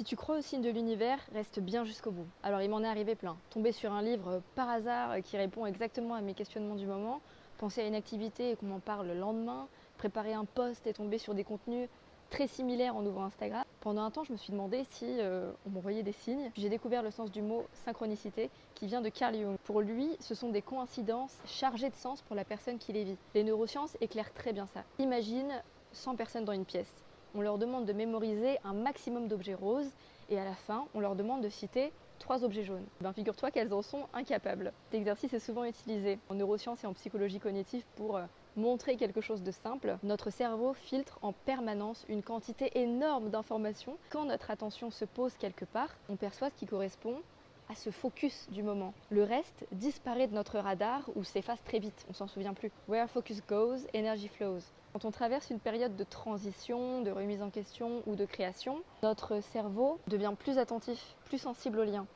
Si tu crois aux signes de l'univers, reste bien jusqu'au bout. Alors il m'en est arrivé plein. Tomber sur un livre par hasard qui répond exactement à mes questionnements du moment, penser à une activité et qu'on m'en parle le lendemain, préparer un post et tomber sur des contenus très similaires en ouvrant Instagram. Pendant un temps, je me suis demandé si on m'envoyait des signes. J'ai découvert le sens du mot synchronicité qui vient de Carl Jung. Pour lui, ce sont des coïncidences chargées de sens pour la personne qui les vit. Les neurosciences éclairent très bien ça. Imagine 100 personnes dans une pièce. On leur demande de mémoriser un maximum d'objets roses et à la fin, on leur demande de citer 3 objets jaunes. Figure-toi qu'elles en sont incapables. Cet exercice est souvent utilisé en neurosciences et en psychologie cognitive pour montrer quelque chose de simple. Notre cerveau filtre en permanence une quantité énorme d'informations. Quand notre attention se pose quelque part, on perçoit ce qui correspond à ce focus du moment. Le reste disparaît de notre radar ou s'efface très vite, on s'en souvient plus. Where focus goes, energy flows. Quand on traverse une période de transition, de remise en question ou de création, notre cerveau devient plus attentif, plus sensible aux liens.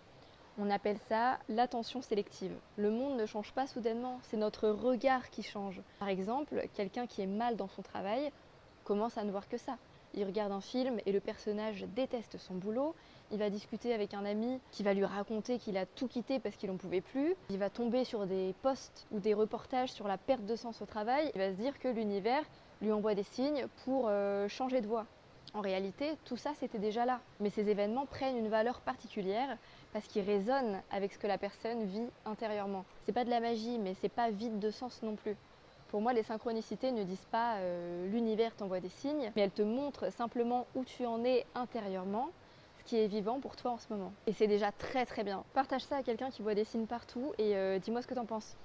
On appelle ça l'attention sélective. Le monde ne change pas soudainement, c'est notre regard qui change. Par exemple, quelqu'un qui est mal dans son travail commence à ne voir que ça. Il regarde un film et le personnage déteste son boulot. Il va discuter avec un ami qui va lui raconter qu'il a tout quitté parce qu'il n'en pouvait plus. Il va tomber sur des posts ou des reportages sur la perte de sens au travail. Il va se dire que l'univers lui envoie des signes pour changer de voie. En réalité, tout ça c'était déjà là. Mais ces événements prennent une valeur particulière parce qu'ils résonnent avec ce que la personne vit intérieurement. C'est pas de la magie, mais c'est pas vide de sens non plus. Pour moi, les synchronicités ne disent pas l'univers t'envoie des signes, mais elles te montrent simplement où tu en es intérieurement, ce qui est vivant pour toi en ce moment. Et c'est déjà très très bien. Partage ça à quelqu'un qui voit des signes partout et dis-moi ce que t'en penses.